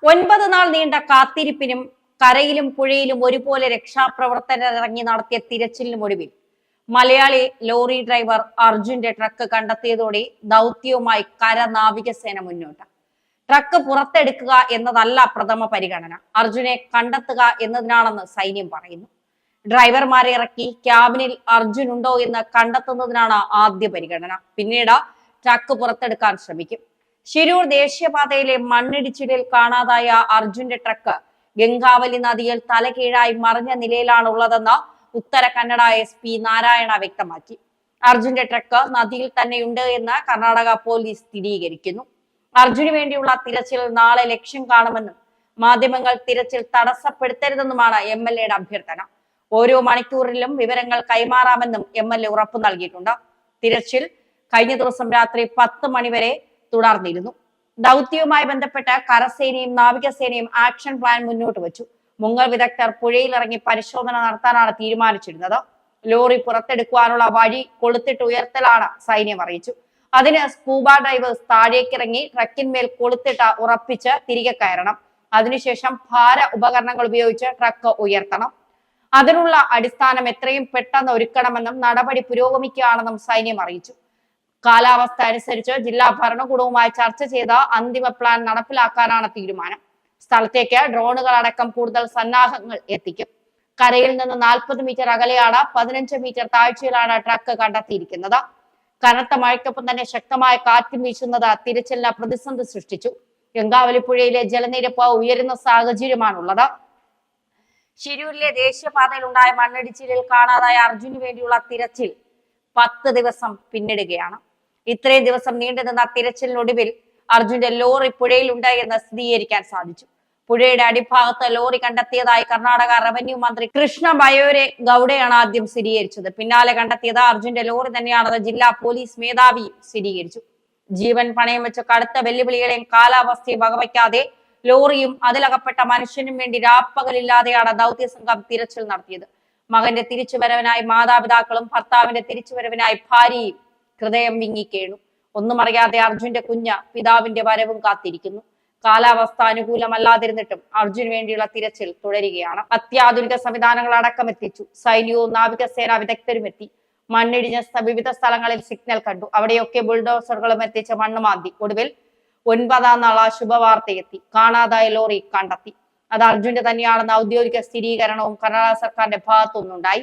9 നാൾ നീണ്ട കാത്തിരിപ്പിനും കരയിലും പുഴയിലും ഒരുപോലെ രക്ഷാപ്രവർത്തകരിറങ്ങി നടത്തിയ തിരച്ചിലിനുമൊടുവിൽ മലയാളി ലോറി ഡ്രൈവർ അർജുന്റെ ട്രക്ക് കണ്ടെത്തിയതോടെ ദൗത്യവുമായി കരനാവികസേന മുന്നോട്ട്. ട്രക്ക് പുറത്തെടുക്കുക എന്നതല്ല പ്രഥമ പരിഗണന, അർജുനെ കണ്ടെത്തുക എന്നതിനാണെന്ന് സൈന്യം പറയുന്നു. ഡ്രൈവർമാരെ ഇറക്കി ക്യാബിനിൽ അർജുൻ ഉണ്ടോ എന്ന് കണ്ടെത്തുന്നതിനാണ് ആദ്യ പരിഗണന. പിന്നീട് ട്രക്ക് പുറത്തെടുക്കാൻ ശ്രമിക്കും. ശിരൂർ ദേശീയപാതയിലെ മണ്ണിടിച്ചിലിൽ കാണാതായ അർജുന്റെ ട്രക്ക് ഗംഗാവലി നദിയിൽ തലകീഴായി മറിഞ്ഞ നിലയിലാണ് ഉള്ളതെന്ന് ഉത്തര കന്നഡ SP നാരായണ വ്യക്തമാക്കി. അർജുന്റെ ട്രക്ക് നദിയിൽ തന്നെയുണ്ട് എന്ന് കർണാടക പോലീസ് സ്ഥിരീകരിക്കുന്നു. അർജുന് വേണ്ടിയുള്ള തിരച്ചിൽ നാളെ ലക്ഷ്യം കാണുമെന്നും മാധ്യമങ്ങൾ തിരച്ചിൽ തടസ്സപ്പെടുത്തരുതെന്നുമാണ് MLAയുടെ അഭ്യർത്ഥന. ഓരോ മണിക്കൂറിലും വിവരങ്ങൾ കൈമാറാമെന്നും MLA ഉറപ്പു നൽകിയിട്ടുണ്ട്. തിരച്ചിൽ കഴിഞ്ഞ ദിവസം രാത്രി 10 മണിവരെ തുടർന്നിരുന്നു. ദൗത്യവുമായി ബന്ധപ്പെട്ട് കരസേനയും നാവികസേനയും ആക്ഷൻ പ്ലാൻ മുന്നോട്ട് വെച്ചു. മുങ്ങൽ വിദഗ്ധർ പുഴയിലിറങ്ങി പരിശോധന നടത്താനാണ് തീരുമാനിച്ചിരുന്നത്. ലോറി പുറത്തെടുക്കുവാനുള്ള വഴി കൊളുത്തിട്ട് ഉയർത്തലാണ് സൈന്യം അറിയിച്ചു. അതിന് സ്കൂബ ഡൈവേഴ്സ് താഴേക്കിറങ്ങി ട്രക്കിന്മേൽ കൊളുത്തിട്ട് ഉറപ്പിച്ച് തിരികെ കയറണം. അതിനുശേഷം ഭാര ഉപകരണങ്ങൾ ഉപയോഗിച്ച് ട്രക്ക് ഉയർത്തണം. അതിനുള്ള അടിസ്ഥാനം എത്രയും പെട്ടെന്ന് ഒരുക്കണമെന്നും നടപടി പുരോഗമിക്കുകയാണെന്നും സൈന്യം അറിയിച്ചു. കാലാവസ്ഥ അനുസരിച്ച് ജില്ലാ ഭരണകൂടവുമായി ചർച്ച ചെയ്ത അന്തിമ പ്ലാൻ നടപ്പിലാക്കാനാണ് തീരുമാനം. സ്ഥലത്തേക്ക് ഡ്രോണുകൾ അടക്കം കൂടുതൽ സന്നാഹങ്ങൾ എത്തിക്കും. കരയിൽ നിന്ന് 40 മീറ്റർ അകലെയാണ് 15 മീറ്റർ താഴ്ചയിലാണ് ട്രക്ക് കണ്ടെത്തിയിരിക്കുന്നത്. കനത്ത മഴയ്ക്കൊപ്പം തന്നെ ശക്തമായ കാറ്റ് വീശുന്നത് തിരച്ചിലിന് പ്രതിസന്ധി സൃഷ്ടിച്ചു. ഗംഗാവലി പുഴയിലെ ജലനിരപ്പ് ഉയരുന്ന സാഹചര്യമാണുള്ളത്. ശിരൂരിലെ ദേശീയപാതയിൽ ഉണ്ടായ മണ്ണിടിച്ചിലിൽ കാണാതായ അർജുന് വേണ്ടിയുള്ള തിരച്ചിൽ 10 ദിവസം പിന്നിടുകയാണ്. ഇത്രയും ദിവസം നീണ്ടുനിന്ന തിരച്ചിലിനൊടുവിൽ അർജുന്റെ ലോറി പുഴയിലുണ്ട് എന്ന് സ്ഥിരീകരിക്കാൻ സാധിച്ചു. പുഴയുടെ അടിഭാഗത്ത് ലോറി കണ്ടെത്തിയതായി കർണാടക റവന്യൂ മന്ത്രി കൃഷ്ണ ബയോരെ ഗൌഡയാണ് ആദ്യം സ്ഥിരീകരിച്ചത്. പിന്നാലെ കണ്ടെത്തിയത് അർജുന്റെ ലോറി തന്നെയാണെന്ന് ജില്ലാ പോലീസ് മേധാവി സ്ഥിരീകരിച്ചു. ജീവൻ പണയം വെച്ച കടുത്ത വെല്ലുവിളികളെയും കാലാവസ്ഥയും വകവയ്ക്കാതെ ലോറിയും അതിലകപ്പെട്ട മനുഷ്യനും വേണ്ടി രാപ്പകലില്ലാതെയാണ് ദൗത്യ സംഘം തിരച്ചിൽ നടത്തിയത്. മകന്റെ തിരിച്ചുവരവിനായി മാതാപിതാക്കളും ഭർത്താവിന്റെ തിരിച്ചുവരവിനായി ഭാര്യയും ഹൃദയം വിങ്ങിക്കേണു. ഒന്നും അറിയാതെ അർജുന്റെ കുഞ്ഞ് പിതാവിന്റെ വരവും കാത്തിരിക്കുന്നു. കാലാവസ്ഥ അനുകൂലമല്ലാതിരുന്നിട്ടും അർജുന് വേണ്ടിയുള്ള തിരച്ചിൽ തുടരുകയാണ്. അത്യാധുനിക സംവിധാനങ്ങൾ അടക്കം എത്തിച്ചു. സൈന്യവും നാവികസേന വിദഗ്ധരും എത്തി. മണ്ണിടിഞ്ഞ വിവിധ സ്ഥലങ്ങളിൽ സിഗ്നൽ കണ്ടു. അവിടെയൊക്കെ ബുൾഡോസറുകളും എത്തിച്ച് മണ്ണ് മാന്തി. ഒടുവിൽ 9-ാം നാൾ ശുഭവാർത്തയെത്തി. കാണാതായ ലോറി കണ്ടെത്തി. അത് അർജുന്റെ തന്നെയാണെന്ന് ഔദ്യോഗിക സ്ഥിരീകരണവും കർണാടക സർക്കാരിന്റെ ഭാഗത്തുനിന്നുണ്ടായി.